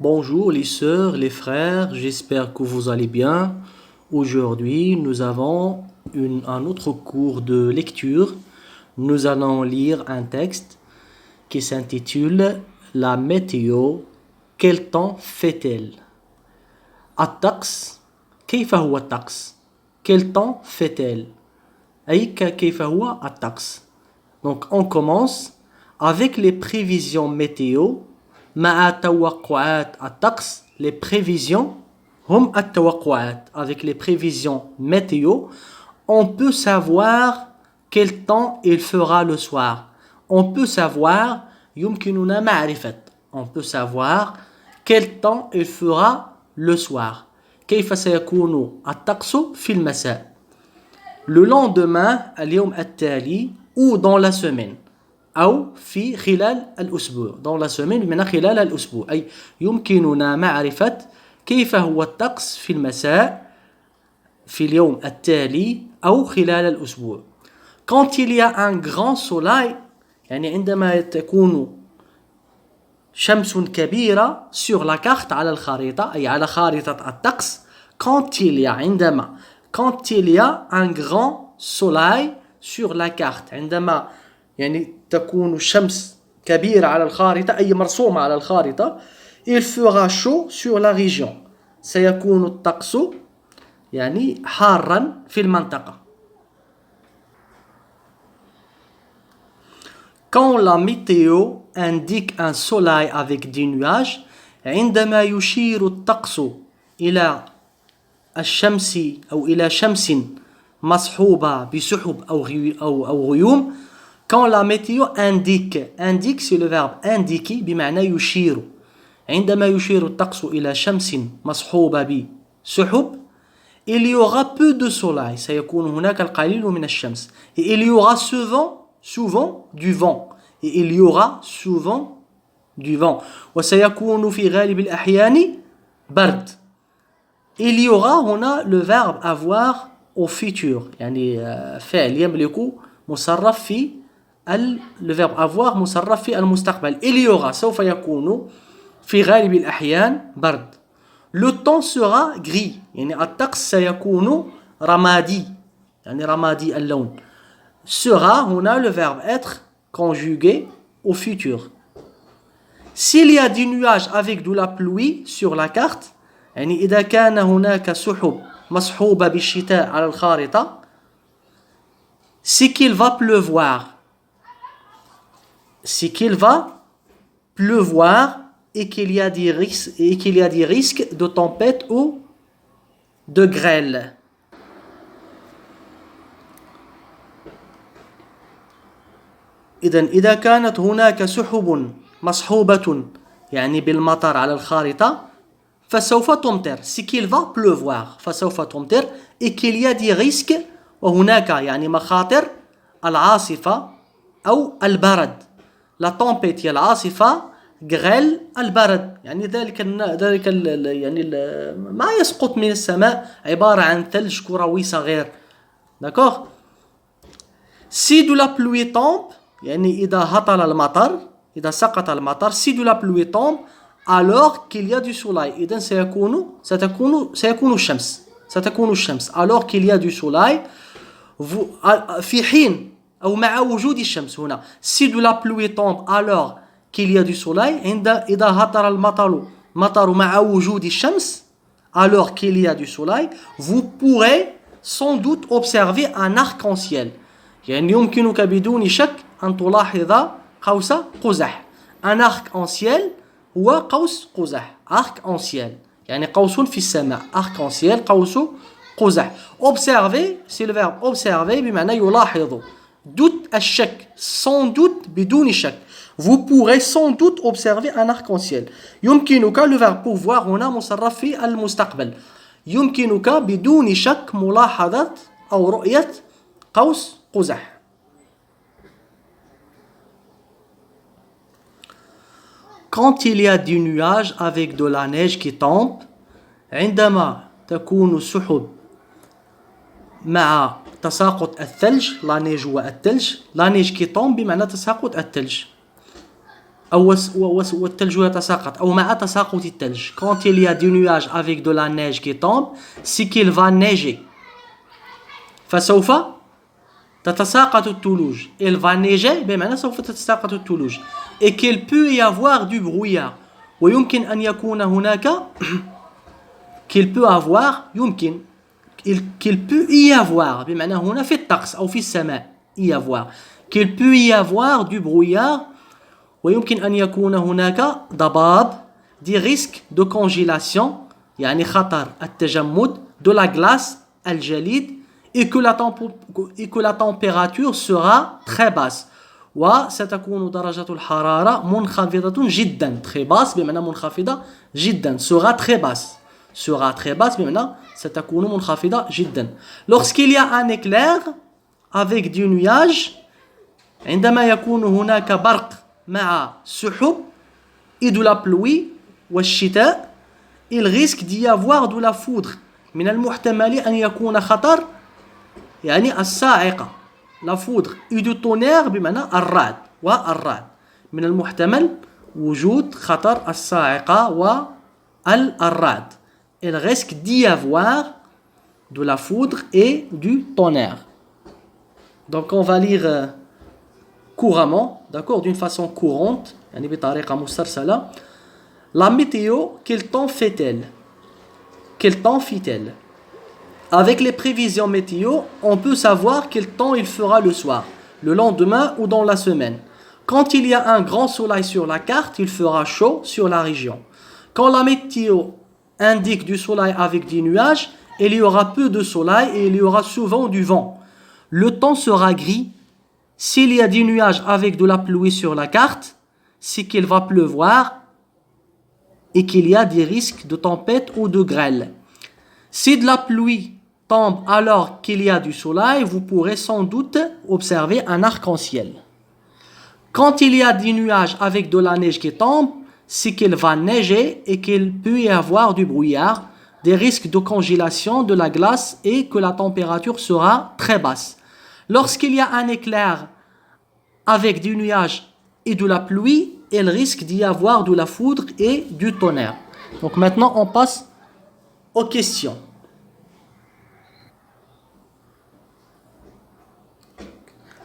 Bonjour les sœurs, les frères, j'espère que vous allez bien. Aujourd'hui, nous avons un autre cours de lecture. Nous allons lire un texte qui s'intitule La météo. Quel temps fait-elle? الطقس كيف هو الطقس? Quel temps fait-elle? أي كيف هو الطقس? Donc on commence avec les prévisions météo. مع توقعات الطقس. Les prévisions هم التوقعات. Avec les prévisions météo, on peut savoir quel temps il fera le soir. On peut savoir يمكننا معرفة. On peut savoir quel temps il fera le soir. كيف سيكون الطقس في المساء. Le lendemain, اليوم التالي, ou dans la semaine. أو في خلال الأسبوع. dans la semaine بمعنى خلال الأسبوع. أي يمكننا معرفة كيف هو الطقس في المساء في اليوم التالي أو خلال الأسبوع. Quand il y a un grand soleil, يعني عندما تكون شمس كبيرة sur la carte على الخريطة أي على خارطة الطقس. عندما quand il y a un grand soleil sur la carte. عندما يعني تكون الشمس كبيرة على الخارطة أي مرسومة على الخارطة. Il fera chaud sur la région. سيكون الطقس يعني حارا في المنطقة. Quand la météo indique un soleil avec des nuages, عندما يشير الطقس إلى الشمس أو إلى شمس مصحوبة بسحب أو غيوم. Quand la météo indique c'est le verbe indiquer بمعنى يشير. عندما يشير الطقس إلى شمس مصحوبة بسحب, il y aura peu de soleil. سيكون هناك القليل من الشمس. Et il y aura souvent du vent. Et il y aura souvent du vent. وسيكون في غالب الأحيان برد. Il y aura هنا le verbe avoir au futur. يعني فعل يملك مصرف في le verbe avoir مصرف في المستقبل. Il y aura سوف يكون في غالب الأحيان برد. Le temps sera gris. يعني الطقس سيكون رمادي. يعني رمادي اللون. Sera هنا le verbe être conjugué au futur. S'il y a des nuages avec de la pluie sur la carte, يعني إذا كان هناك سحب مصحوبة بالشتاء على الخارطة, c'est qu'il va pleuvoir. C'est qu'il va pleuvoir et qu'il y a des risques de tempête ou de grêle. إذا كانت هناك سحب مصحوبة يعني بالمطر على الخارطة فسوف تمطر. C'est qu'il va pleuvoir. فسوف تمطر et qu'il y a des risques وهناك يعني مخاطر العاصفة أو البرد. La tempête هي العاصفة, غريل البرد. يعني ذلك ما يسقط من السماء عبارة عن ثلج كروي صغير. D'accord. Si de la pluie tombe, يعني إذا هطل المطر, إذا سقط المطر, si de la pluie tombe, alors qu'il y a du soleil. إذن سيكون الشمس. Alors qu'il y a du soleil, في حين أو مع وجود الشمس هنا. Si de la pluie tombe alors qu'il y a du soleil, إذا هطل المطر مع وجود الشمس, alors qu'il y a du soleil, vous pourrez sans doute observer un arc-en-ciel. يعني يمكنك بدون شك أن تلاحظ قوس قزح. Un arc-en-ciel هو قوس قزح. arc-en-ciel يعني قوس في السماء. arc-en-ciel قوس قزح. Observer c'est le verbe observer بمعنى يلاحظ. doute الشك, sans doute بدون شك. Vous pourrez sans doute observer un arc-en-ciel. يمكنك le verbe pouvoir هنا مصرف في المستقبل. يمكنك بدون شك ملاحظة أو رؤية قوس قزح. Quand il y a du nuage avec de la neige qui tombe, عندما تكون السحب مع تساقط الثلج. لا نيج هو الثلج. لا نيج كي طوم بمعنى تساقط الثلج. والثلج يتساقط أو مع تساقط الثلج. Quand il y a des nuages avec de la neige qui tombe, c'est qu'il va neiger. فسوف تتساقط الثلوج. Il va neiger بمعنى سوف تتساقط الثلوج. Et qu'il peut y avoir du brouillard. ويمكن أن يكون هناك qu'il peut avoir يمكن qu'il peut y avoir بمعنى هنا في الطقس أو في السماء y avoir qu'il peut y avoir du brouillard. ويمكن أن يكون هناك ضباب des risques de congélation يعني خطر التجمد de la glace الجليد et que la température sera très basse وستكون درجة الحرارة منخفضة جدا très basse بمعنى منخفضة جدا sera très basse بمعنى ستكون منخفضة جدا. Lorsqu'il y a un éclair avec du nuage عندما يكون هناك برق مع سحب et de la pluie والشتاء il risque d'y avoir de la foudre. من المحتمل أن يكون خطر يعني الصاعقة la foudre et du tonnerre بمعنى الرعد والرعد. من المحتمل وجود خطر الصاعقة والرعد. Il risque d'y avoir de la foudre et du tonnerre. Donc on va lire couramment, d'accord, d'une façon courante, يعني بطريقة مسترسلة. La météo, quel temps fait-elle? Quel temps fit-elle? Avec les prévisions météo, on peut savoir quel temps il fera le soir, le lendemain ou dans la semaine. Quand il y a un grand soleil sur la carte, il fera chaud sur la région. Quand la météo indique du soleil avec des nuages, il y aura peu de soleil et il y aura souvent du vent. Le temps sera gris. S'il y a des nuages avec de la pluie sur la carte, c'est qu'il va pleuvoir et qu'il y a des risques de tempête ou de grêle. Si de la pluie tombe alors qu'il y a du soleil, vous pourrez sans doute observer un arc-en-ciel. Quand il y a des nuages avec de la neige qui tombe, c'est qu'il va neiger et qu'il peut y avoir du brouillard, des risques de congélation de la glace et que la température sera très basse. Lorsqu'il y a un éclair avec du nuage et de la pluie, il risque d'y avoir de la foudre et du tonnerre. Donc maintenant, on passe aux questions.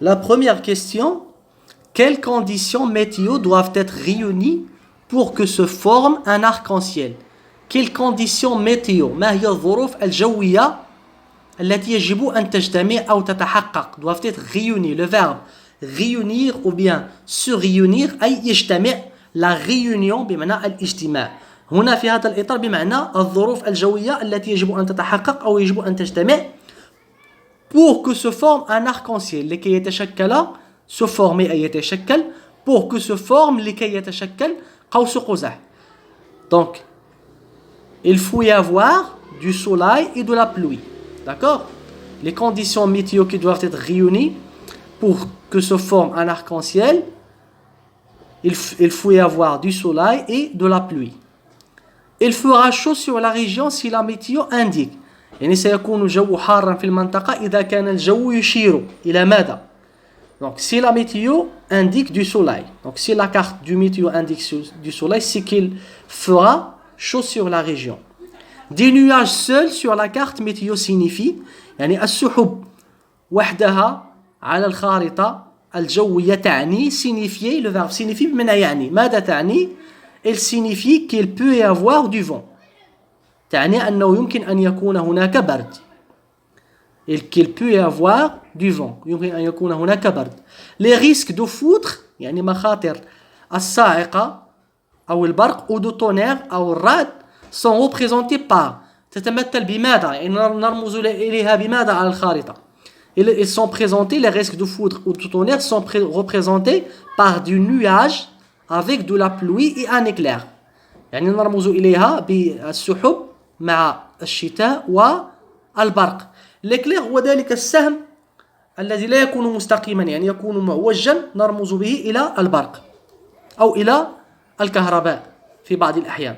La première question, quelles conditions météo doivent être réunies pour que se forme un arc-en-ciel? Quelles conditions météo؟ ما هي الظروف الجوية التي يجب أن تجتمع أو تتحقق؟ doivent être réunies. Le verbe réunir ou bien se réunir أي يجتمع. La réunion بمعنى الاجتماع. هنا في هذا الإطار بمعنى الظروف الجوية التي يجب أن تتحقق أو يجب أن تجتمع pour que se forme un arc-en-ciel. لكي يتشكل se former أي يتشكل pour que se forme لكي يتشكل قوس قزح. Donc il faut y avoir du soleil et de la pluie. D'accord? Les conditions météo qui doivent être réunies pour que se forme un arc-en-ciel, il faut y avoir du soleil et de la pluie. Il fera chaud sur la région si la météo indique. يعني سيكون الجو حارا في المنطقة إذا كان الجو يشير إلى ماذا؟ Donc si la météo indique du soleil. Donc si la carte du météo indique du soleil, c'est qu'il fera chaud sur la région. Des nuages seuls sur la carte météo signifie يعني السحب وحدها على الخارطة الجوية تعني signifier. Le verbe signifie بمعنى يعني. ماذا تعني؟ Elle signifie qu'il peut y avoir du vent. تعني أنه يمكن أن يكون هناك برد. qu'il peut y avoir du vent. يمكن أن يكون هناك برد. Les risques de foudre يعني مخاطر الصاعقة أو البرق ou de tonnerre أو الرعد sont représentés par. تتمثل بماذا؟ يعني نرمز إليها بماذا على الخارطة؟ Ils sont présentés, les risques de foudre ou de tonnerre sont représentés par du nuage avec de la pluie et un éclair. يعني نرمز إليها بالسحب مع الشتاء والبرق. l'éclair هو ذلك السهم الذي لا يكون مستقيما يعني يكون معوجا نرمز به إلى البرق أو إلى الكهرباء في بعض الأحيان.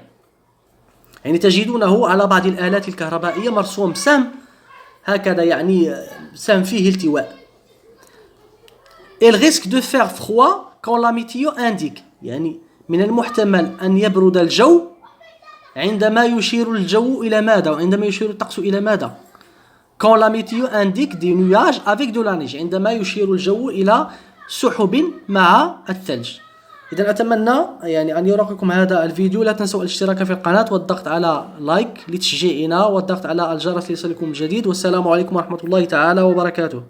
يعني تجدونه على بعض الآلات الكهربائية مرسوم سهم هكذا يعني سهم فيه التواء. Il risque de faire froid quand la météo indique. يعني من المحتمل أن يبرد الجو عندما يشير الجو إلى ماذا؟ وعندما يشير الطقس إلى ماذا؟ Quand la météo indique des nuages avec de la neige. عندما يشير الجو إلى سحب مع الثلج. إذا أتمنى يعني أن يرافقكم هذا الفيديو. لا تنسوا الاشتراك في القناة والضغط على لايك لتشجيعنا والضغط على الجرس ليصلكم الجديد. والسلام عليكم ورحمة الله تعالى وبركاته.